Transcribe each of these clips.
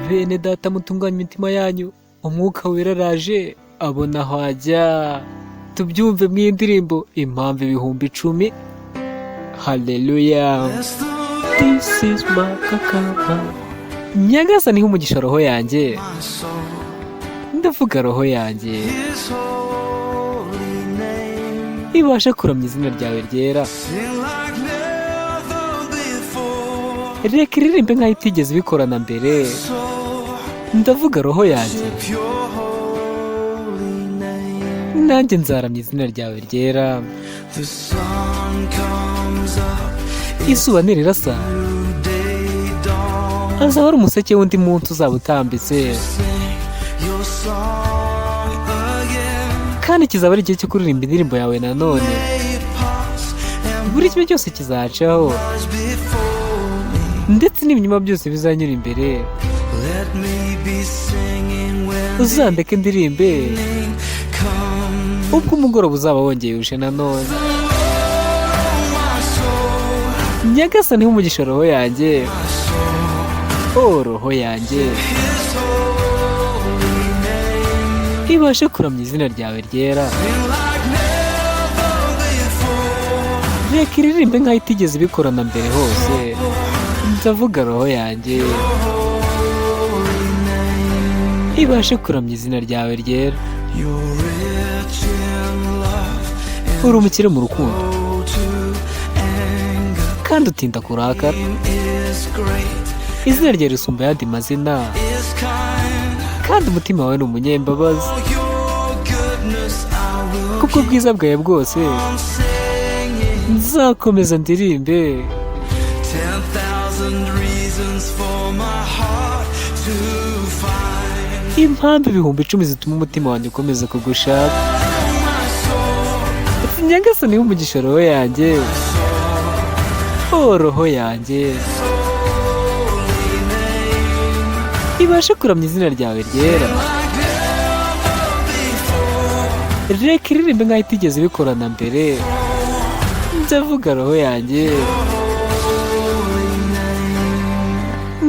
bene data mutunganya imitima yanyu, umwuka wera araje abona aho ajya. Tubyumve mu indirimbo impamvu ibihumbi 10. Haleluya. This is my kakaba. Nyagasani nk'umugisha roho yanjye, ndavuga roho yanjye ibasha kuramya izina ryawe ryera. Reka iririmbe nk'aho itigeze bikorana mbere, ndavuga roho yanjye nanjye nzaramya izina ryawe ryera. Izuba nirirasa azaba ari umuseke w'undi muntu uzaba utambitse, kandi kizaba ari igihe cyo kuririmba indirimbo yawe nanone. Buri kimwe cyose kizacaho, ndetse n'ibinyoma byose bizanyura imbere. Uzandeke ndirimbe ubwo umugoroba uzaba wongeye uje nanone. Nyagasani nk'umugisha roho yanjye, roho yanjye ibashe kuramya izina ryawe ryera. Reka iririmbe nk'aho itigeze bikorana mbere hose, ndavuga roho yanjye ibashe kuramya izina ryawe ryera. Uri umukire mu rukundo kandi utinda kurakara. Izina ryawe risumba ayandi mazina, kandi umutima wawe ni umunyembabazi. Kuko ubwiza bwawe bwose nzakomeza ndirimbe. Impamvu ibihumbi 10 zituma umutima wanjye ukomeza kugushaka. Nyagasani nk'umugisha roho yanjye, roho yanjye ibashe kuramya izina ryawe ryera. Reka iririmbe nk'aho itigeze bikorana mbere, ndavuga roho yanjye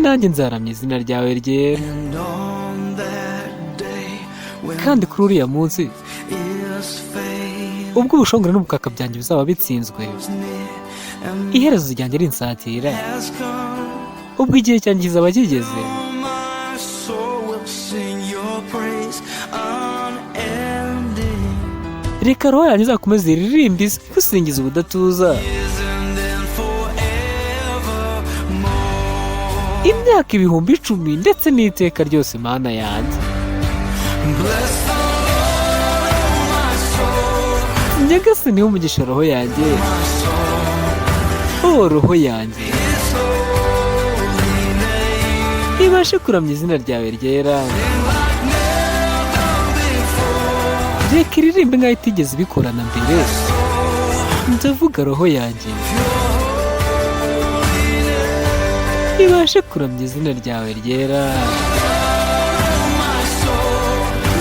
nanjye nzaramya izina ryawe ryera. Kandi kuri uriya munsi ubwo ubushongore n'ubukaka byanjye bizaba bitsinzwe, iherezo ryanjye rinsatira, ubwo igihe cyanjye kizaba kigeze. Reka roho yanjye izakomeze iririmbe igusingiza ubudatuza. Imyaka ibihumbi 10 ndetse n'iteka ryose, Mana yanjye. Nyagasani nk'umugisha roho yanjye, roho yanjye ibashe kuramya izina ryawe ryera. Reka iririmbe nk'aho itigeze bikorana mbere, ndavuga roho yanjye ibashe kuramya izina ryawe ryera.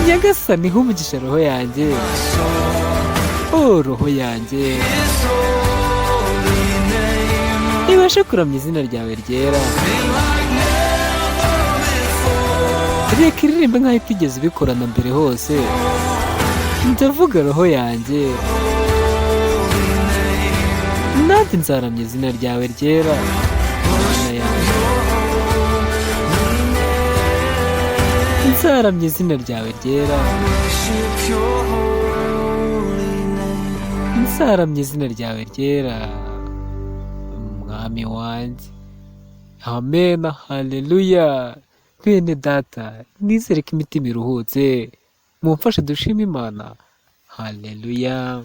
Nyagasani nk'umugisha roho yanjye, roho yanjye ibashe kuramya izina ryawe ryera. Reka iririmbe nk'aho itigeze bikorana mbere hose, ndavuga roho yanjye nanjye nzaramya izina ryawe ryera. Nzaramya izina ryawe ryera, nzaramya izina ryawe ryera, mwami wanjye. Amen. Haleluya. Bene data, nizere ko imitima iruhutse, mumfashe dushime Imana. Haleluya.